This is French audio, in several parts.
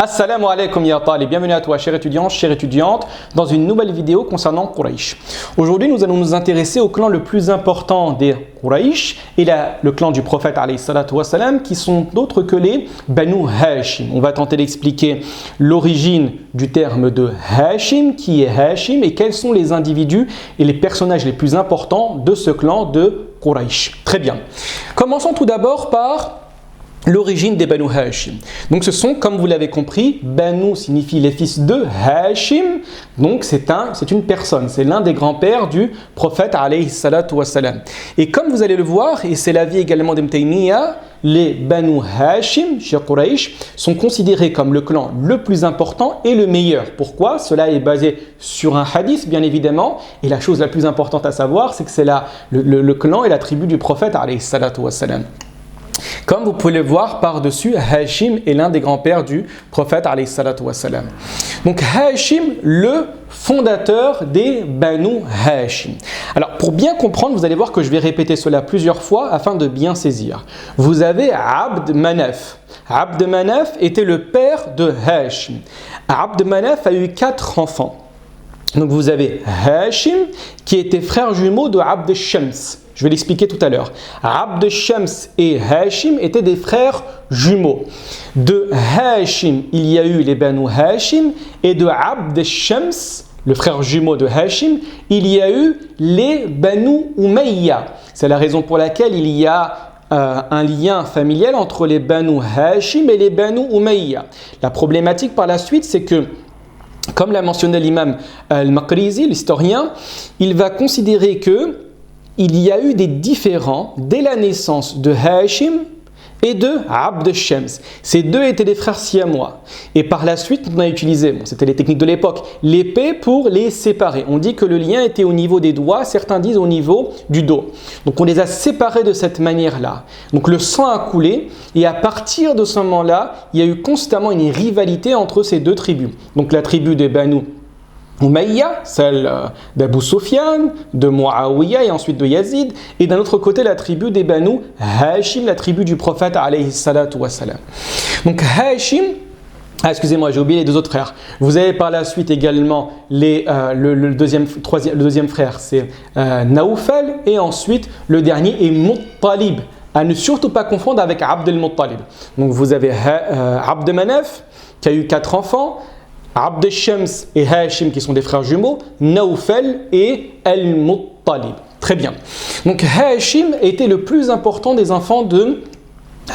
Assalamu alaikum ya talib, bienvenue à toi cher étudiant, chère étudiante, dans une nouvelle vidéo concernant Quraysh. Aujourd'hui nous allons nous intéresser au clan le plus important des Quraysh et le clan du prophète alayhi salatu wassalam qui sont d'autres que les Banu Hashim. On va tenter d'expliquer l'origine du terme de Hashim, qui est Hashim et quels sont les individus et les personnages les plus importants de ce clan de Quraysh. Très bien. Commençons tout d'abord par l'origine des Banu Hashim. Donc ce sont, comme vous l'avez compris, Banu signifie les fils de Hashim, donc c'est une personne, c'est l'un des grands-pères du prophète alayhi salatu wassalam. Et comme vous allez le voir, et c'est l'avis également d'Ibn Taymiyyah, les Banu Hashim, chez Quraysh, sont considérés comme le clan le plus important et le meilleur. Pourquoi? Cela est basé sur un hadith, bien évidemment, et la chose la plus importante à savoir, c'est que c'est le clan et la tribu du prophète alayhi salatu wassalam. Comme vous pouvez le voir par-dessus, Hashim est l'un des grands-pères du prophète alayhi salatu wassalam. Donc Hashim, le fondateur des Banu Hashim. Alors pour bien comprendre, vous allez voir que je vais répéter cela plusieurs fois afin de bien saisir. Vous avez Abd Manaf. Abd Manaf était le père de Hashim. Abd Manaf a eu 4 enfants. Donc vous avez Hashim qui était frère jumeau de Abd Shams. Je vais l'expliquer tout à l'heure. Abd Shams et Hashim étaient des frères jumeaux. De Hashim, il y a eu les Banu Hashim et de Abd Shams, le frère jumeau de Hashim, il y a eu les Banu Umayya. C'est la raison pour laquelle il y a un lien familial entre les Banu Hashim et les Banu Umayya. La problématique par la suite, c'est que comme l'a mentionné l'imam al-Maqrizi, l'historien, il va considérer que il y a eu des différends dès la naissance de Hashim et de Abd Shams. Ces deux étaient des frères siamois. Et par la suite, on a utilisé, c'était les techniques de l'époque, l'épée pour les séparer. On dit que le lien était au niveau des doigts, certains disent au niveau du dos. Donc on les a séparés de cette manière-là. Donc le sang a coulé et à partir de ce moment-là, il y a eu constamment une rivalité entre ces deux tribus. Donc la tribu des Banu Umayya, celle d'Abu Sufyan, de Muawiyah et ensuite de Yazid, et d'un autre côté la tribu des Banu Hashim, la tribu du prophète alayhi salatu wassalam. Donc Hashim, excusez-moi, j'ai oublié les deux autres frères. Vous avez par la suite également le deuxième frère, c'est Naoufal, et ensuite le dernier est Muttalib, à ne surtout pas confondre avec Abd al-Muttalib. Donc vous avez Abd Manaf qui a eu 4 enfants, Abd Shams et Hashim qui sont des frères jumeaux, Naoufal et Al-Muttalib. Très bien. Donc Hashim était le plus important des enfants de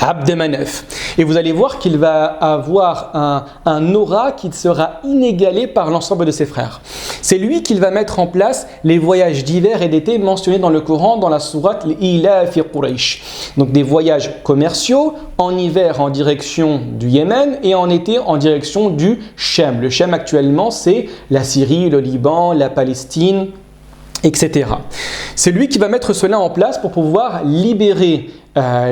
Abd Manaf. Et vous allez voir qu'il va avoir un aura qui sera inégalé par l'ensemble de ses frères. C'est lui qui va mettre en place les voyages d'hiver et d'été mentionnés dans le Coran, dans la sourate Ila fi Quraysh. Donc des voyages commerciaux, en hiver en direction du Yémen et en été en direction du Sham. Le Sham actuellement c'est la Syrie, le Liban, la Palestine, etc. C'est lui qui va mettre cela en place pour pouvoir libérer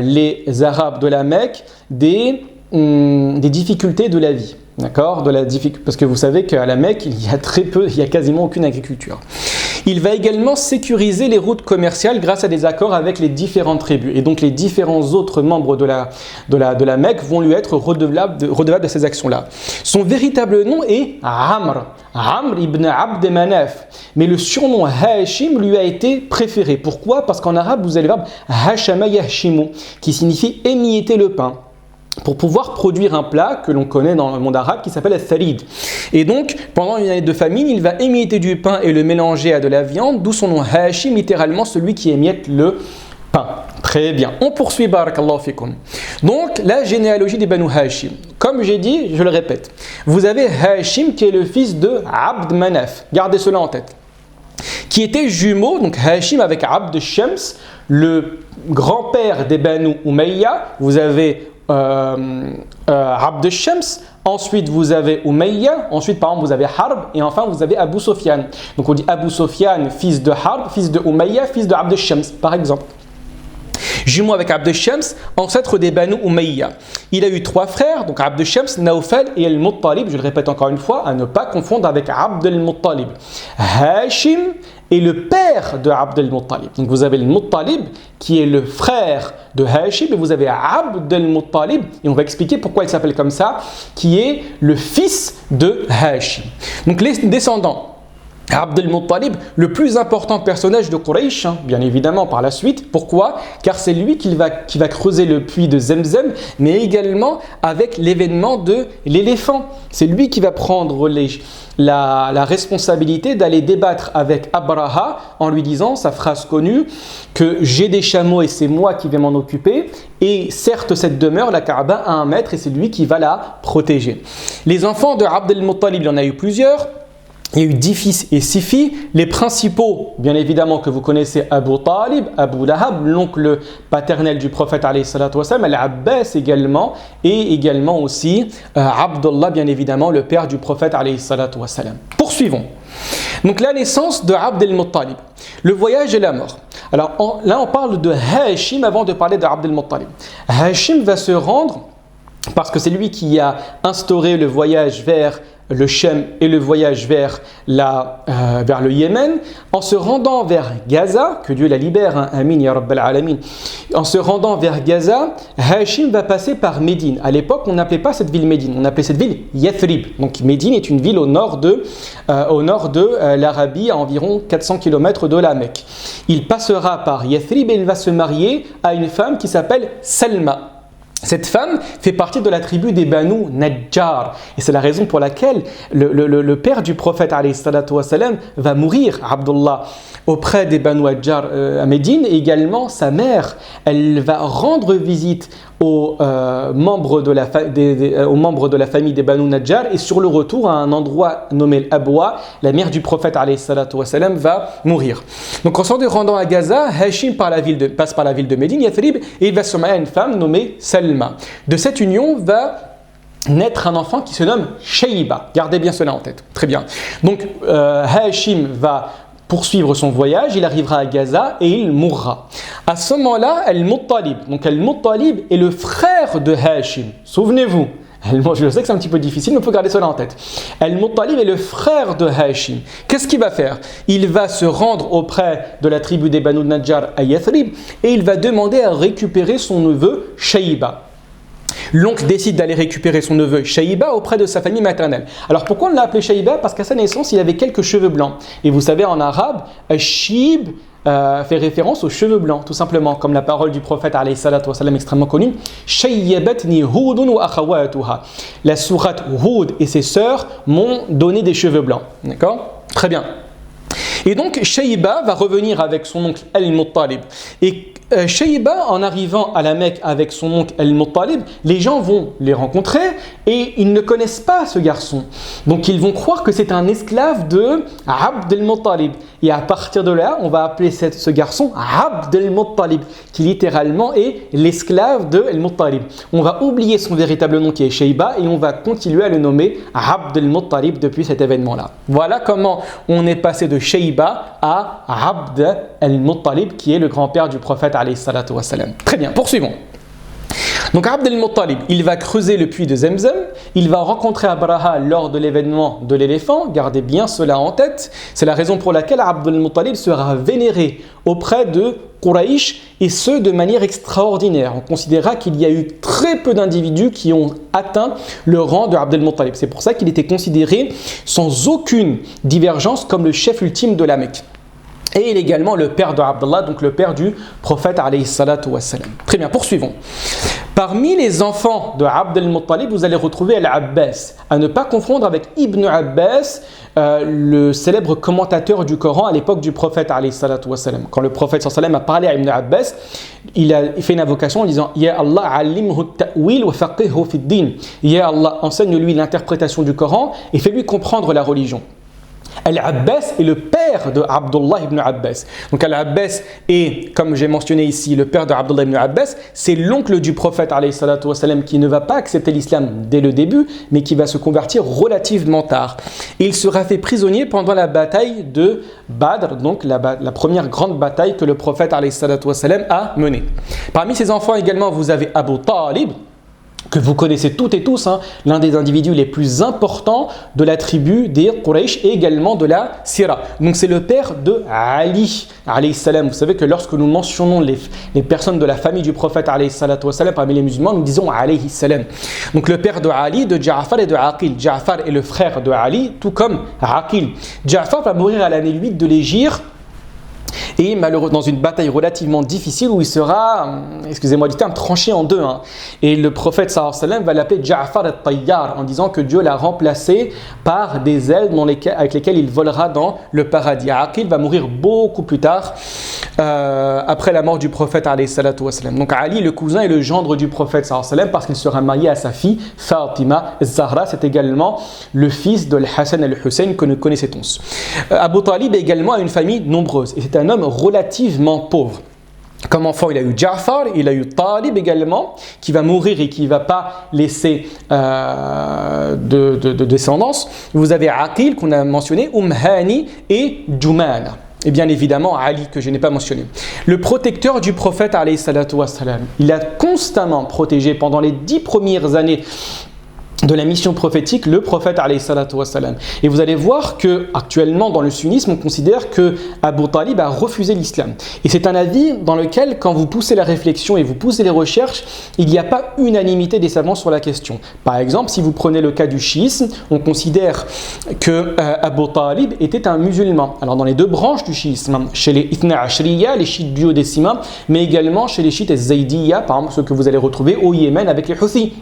les Arabes de la Mecque des difficultés de la vie. D'accord? Parce que vous savez qu'à la Mecque, il y a quasiment aucune agriculture. Il va également sécuriser les routes commerciales grâce à des accords avec les différentes tribus. Et donc les différents autres membres de la Mecque vont lui être redevables de ces actions-là. Son véritable nom est Amr ibn Abd Manaf. Mais le surnom Hashim lui a été préféré. Pourquoi? Parce qu'en arabe, vous avez le verbe Hashama yahshimu, qui signifie émietter le pain, pour pouvoir produire un plat que l'on connaît dans le monde arabe qui s'appelle al-tharid. Et donc, pendant une année de famine, il va émietter du pain et le mélanger à de la viande, d'où son nom Hashim, littéralement celui qui émiette le pain. Très bien. On poursuit, barakallahu fikum. Donc, la généalogie des Banu Hashim. Comme j'ai dit, je le répète, vous avez Hashim qui est le fils de Abd Manaf. Gardez cela en tête. Qui était jumeau, donc Hashim avec Abd Shams, le grand-père des Banu Umayya. Vous avez Abd Shams, ensuite vous avez Umayya, ensuite par exemple vous avez Harb et enfin vous avez Abu Sufyan. Donc on dit Abu Sufyan, fils de Harb, fils de Umayya, fils de Abd Shams par exemple. Jumeau avec Abd Shams, ancêtre des Banu Umayya. Il a eu 3 frères, donc Abd Shams, Naoufal et Al-Muttalib, je le répète encore une fois, à ne pas confondre avec Abd al-Muttalib. Hashim est le père de Abd al-Muttalib. Donc vous avez le Muttalib qui est le frère de Hashim et vous avez Abd al-Muttalib, et on va expliquer pourquoi il s'appelle comme ça, qui est le fils de Hashim. Donc les descendants Abd al-Muttalib, le plus important personnage de Quraysh, bien évidemment par la suite. Pourquoi? Car c'est lui qui va creuser le puits de Zemzem, mais également avec l'événement de l'éléphant. C'est lui qui va prendre la responsabilité d'aller débattre avec Abraha en lui disant sa phrase connue que j'ai des chameaux et c'est moi qui vais m'en occuper. Et certes, cette demeure, la Kaaba, a un maître et c'est lui qui va la protéger. Les enfants de Abd al-Muttalib, il y en a eu plusieurs. Il y a eu 10 fils et 6 filles. Les principaux, bien évidemment, que vous connaissez, Abu Talib, Abu Lahab, l'oncle paternel du prophète, Al-Abbas également, et également aussi Abdullah, bien évidemment, le père du prophète. Poursuivons. Donc la naissance de Abd al-Muttalib, le voyage et la mort. Alors là, on parle de Hashim avant de parler de Abd al-Muttalib. Hashim va se rendre, parce que c'est lui qui a instauré le voyage vers le Shem et le voyage vers le Yémen, en se rendant vers Gaza, que Dieu la libère, Amin ya Rabbal Alamin. En se rendant vers Gaza, Hashim va passer par Médine. À l'époque, on n'appelait pas cette ville Médine, on appelait cette ville Yathrib. Donc Médine est une ville au nord de l'Arabie, à environ 400 km de la Mecque. Il passera par Yathrib et il va se marier à une femme qui s'appelle Salma. Cette femme fait partie de la tribu des Banu Najjar. Et c'est la raison pour laquelle le père du prophète va mourir, Abdullah, auprès des Banu Najjar à Médine. Et également sa mère, elle va rendre visite aux membres de la famille des Banu Najjar. Et sur le retour, à un endroit nommé Abwa, la mère du prophète va mourir. Donc en se rendant à Gaza, Hashim passe par la ville de Médine, Yathrib, et il va se marier à une femme nommée Salma. De cette union va naître un enfant qui se nomme Shayba. Gardez bien cela en tête. Très bien. Donc Hashim va poursuivre son voyage, il arrivera à Gaza et il mourra. À ce moment-là, Al-Muttalib. Donc Al-Muttalib est le frère de Hashim. Souvenez-vous. Je sais que c'est un petit peu difficile, mais il faut garder cela en tête. Al-Muttalib est le frère de Hashim. Qu'est-ce qu'il va faire? Il va se rendre auprès de la tribu des Banu Najjar à Yathrib et il va demander à récupérer son neveu Shayba. L'oncle décide d'aller récupérer son neveu Shayba auprès de sa famille maternelle. Alors pourquoi on l'a appelé Shayba? Parce qu'à sa naissance, il avait quelques cheveux blancs. Et vous savez, en arabe, Shib fait référence aux cheveux blancs, tout simplement, comme la parole du prophète extrêmement connue. Shayyabatni Hudun wa akhawatuha. La sourate Hud et ses sœurs m'ont donné des cheveux blancs. D'accord? Très bien. Et donc Shayba va revenir avec son oncle Al-Muttalib. Et Shayba, en arrivant à la Mecque avec son oncle Al-Muttalib, les gens vont les rencontrer et ils ne connaissent pas ce garçon. Donc ils vont croire que c'est un esclave de Abd al-Muttalib. Et à partir de là, on va appeler ce garçon Abd al-Muttalib, qui littéralement est l'esclave de Al-Muttalib. On va oublier son véritable nom qui est Shayba et on va continuer à le nommer Abd al-Muttalib depuis cet événement-là. Voilà comment on est passé de Shayba à Abd al-Muttalib, qui est le grand-père du prophète alayhi salatu wassalam. Très bien, poursuivons. Donc Abd al-Muttalib, il va creuser le puits de Zemzem, il va rencontrer Abraha lors de l'événement de l'éléphant, gardez bien cela en tête, c'est la raison pour laquelle Abd al-Muttalib sera vénéré auprès de Quraysh, et ce de manière extraordinaire. On considérera qu'il y a eu très peu d'individus qui ont atteint le rang de Abd al-Muttalib. C'est pour ça qu'il était considéré sans aucune divergence comme le chef ultime de la Mecque. Et il est également le père de Abdullah, donc le père du prophète alayhi salatu wassalam. Très bien, poursuivons. Parmi les enfants de Abd al-Muttalib, vous allez retrouver Al-Abbas, à ne pas confondre avec Ibn Abbas, le célèbre commentateur du Coran à l'époque du prophète alayhi salatu wassalam. Quand le prophète sallallahu alayhi wa sallam a parlé à Ibn Abbas, il a fait une invocation en disant « Ya Allah, alimhu ta'wil wa faqihhu fi din » Ya Allah, enseigne-lui l'interprétation du Coran et fais-lui comprendre la religion. Al-Abbas est le père de Abdullah ibn Abbas. Donc Al-Abbas est, comme j'ai mentionné ici, le père de Abdullah ibn Abbas. C'est l'oncle du prophète alayhi salatu wassalam, qui ne va pas accepter l'islam dès le début, mais qui va se convertir relativement tard. Et il sera fait prisonnier pendant la bataille de Badr, donc la première grande bataille que le prophète alayhi salatu wassalam a menée. Parmi ses enfants également, vous avez Abu Talib, que vous connaissez toutes et tous, hein, l'un des individus les plus importants de la tribu des Quraysh et également de la Sira. Donc c'est le père de Ali, alayhi salam. Vous savez que lorsque nous mentionnons les personnes de la famille du prophète, alayhi salatu wassalam, parmi les musulmans, nous disons alayhi salam. Donc le père de Ali, de Ja'far et de Aqil. Ja'far est le frère de Ali, tout comme Aqil. Ja'far va mourir à l'année 8 de l'Hégire, et malheureusement dans une bataille relativement difficile où il sera, excusez-moi du terme, tranché en deux. Hein. Et le prophète sallallahu alayhi wa sallam va l'appeler Ja'far al-Tayyar en disant que Dieu l'a remplacé par des ailes avec lesquelles il volera dans le paradis. Aqil va mourir beaucoup plus tard, après la mort du prophète alayhi salatu wa sallam. Donc Ali, le cousin et le gendre du prophète sallallahu alayhi wa sallam, parce qu'il sera marié à sa fille Fatima Zahra, c'est également le fils de Hassan et le Hussein que nous connaissons tous. Abu Talib également a une famille nombreuse et c'est un homme relativement pauvre. Comme enfant, il a eu Ja'far, il a eu Talib également, qui va mourir et qui ne va pas laisser de descendance. Vous avez Aqil, qu'on a mentionné, Hani et Jumana. Et bien évidemment, Ali, que je n'ai pas mentionné. Le protecteur du prophète, alayhi salatu wassalam, il a constamment protégé pendant les 10 premières années de la mission prophétique, le prophète alayhi salatu wassalam. Et vous allez voir que actuellement dans le sunnisme, on considère que Abu Talib a refusé l'islam. Et c'est un avis dans lequel, quand vous poussez la réflexion et vous poussez les recherches, il n'y a pas unanimité des savants sur la question. Par exemple, si vous prenez le cas du chiisme, on considère que Abu Talib était un musulman. Alors dans les deux branches du chiisme, chez les Ithna Ashriya, les chiites duodécimains, mais également chez les chiites Zaydiyya, par exemple ceux que vous allez retrouver au Yémen avec les Houthis,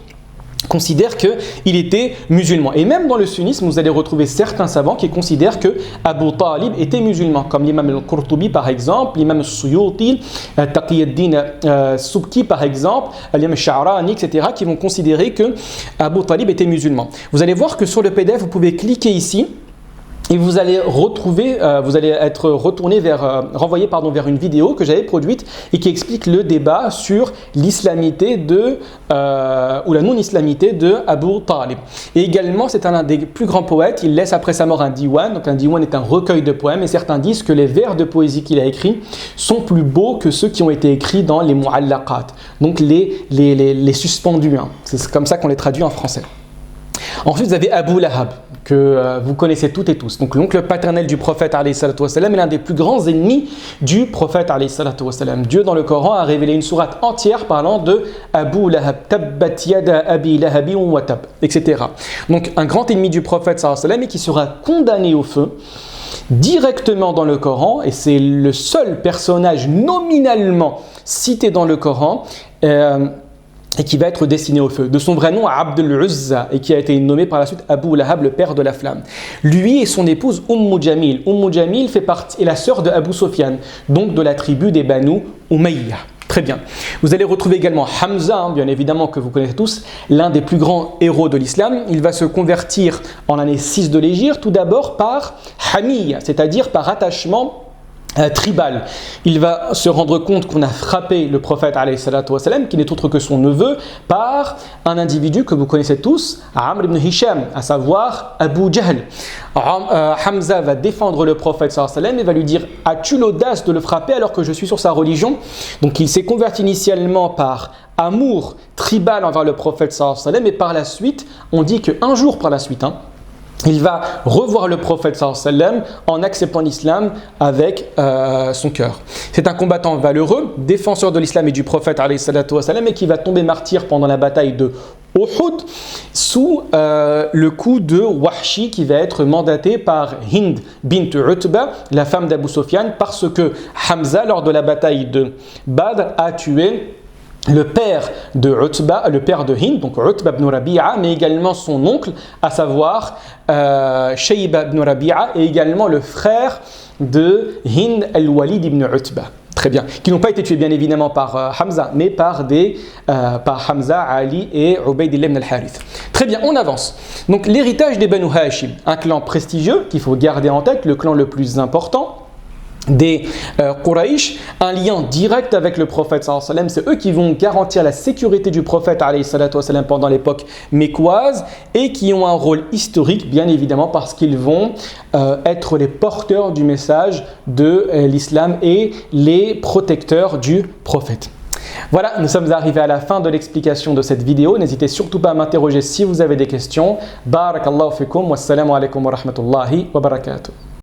considère qu'il était musulman. Et même dans le sunnisme, vous allez retrouver certains savants qui considèrent que Abu Talib était musulman, comme l'imam al-Qurtubi par exemple, l'imam al-Suyuti, Taqiyuddin Subki par exemple, l'imam al-Sha'rani, etc., qui vont considérer que Abu Talib était musulman. Vous allez voir que sur le PDF, vous pouvez cliquer ici, et vous allez retrouver, vous allez être renvoyé vers une vidéo que j'avais produite et qui explique le débat sur l'islamité ou la non-islamité de Abu Talib. Et également, c'est un des plus grands poètes. Il laisse après sa mort un diwan. Donc un diwan est un recueil de poèmes et certains disent que les vers de poésie qu'il a écrits sont plus beaux que ceux qui ont été écrits dans les mu'allaqat, donc les suspendus. Hein. C'est comme ça qu'on les traduit en français. Ensuite, vous avez Abu Lahab, que vous connaissez toutes et tous. Donc l'oncle paternel du prophète alayhi salatu wassalam est l'un des plus grands ennemis du prophète alayhi salatu wassalam. Dieu dans le Coran a révélé une sourate entière parlant de Abu Lahab, tabbat yada abi lahabin wa tab, etc. Donc un grand ennemi du prophète sallallahu alayhi wa sallam et qui sera condamné au feu directement dans le Coran, et c'est le seul personnage nominalement cité dans le Coran et qui va être destiné au feu. De son vrai nom, Abdul Uzza, et qui a été nommé par la suite Abu Lahab, le père de la flamme. Lui et son épouse Jamil. Jamil est la sœur de Abu Sufyan, donc de la tribu des Banu Umayya. Très bien. Vous allez retrouver également Hamza, bien évidemment, que vous connaissez tous, l'un des plus grands héros de l'islam. Il va se convertir en l'année 6 de l'Hégire, tout d'abord par Hamiyya, c'est-à-dire par attachement tribal. Il va se rendre compte qu'on a frappé le prophète alayhi salatu wassalam, qui n'est autre que son neveu, par un individu que vous connaissez tous, Amr ibn Hisham, à savoir Abu Jahl. Hamza va défendre le prophète sallallahu alayhi wa sallam et va lui dire: as-tu l'audace de le frapper alors que je suis sur sa religion? Donc il s'est converti initialement par amour tribal envers le prophète sallallahu alayhi wa sallam, et par la suite, on dit qu'un jour par la suite, il va revoir le prophète sallallahu alayhi wa sallam en acceptant l'islam avec son cœur. C'est un combattant valeureux, défenseur de l'islam et du prophète alayhi salatu wa sallam, et qui va tomber martyr pendant la bataille de Uhud sous le coup de Wahshi, qui va être mandaté par Hind bint Utba, la femme d'Abu Sufyan, parce que Hamza, lors de la bataille de Badr, a tué le père de Utba, le père de Hind, donc Utba ibn Rabi'a, mais également son oncle, à savoir Shayba ibn Rabi'a, et également le frère de Hind al-Walid ibn Utba. Très bien. Qui n'ont pas été tués bien évidemment par Hamza, mais par Hamza, Ali et Ubaydillah ibn al-Harith. Très bien, on avance. Donc l'héritage des Banu Hashim, un clan prestigieux qu'il faut garder en tête, le clan le plus important des Quraysh, un lien direct avec le prophète sallallahu alayhi wa sallam. C'est eux qui vont garantir la sécurité du prophète alayhi salatu wa sallam pendant l'époque mécoise, et qui ont un rôle historique bien évidemment parce qu'ils vont être les porteurs du message de l'islam et les protecteurs du prophète. Voilà, nous sommes arrivés à la fin de l'explication de cette vidéo. N'hésitez surtout pas à m'interroger si vous avez des questions. Barakallahu fikum, wassalamu alaikum wa rahmatullahi wa barakatuh.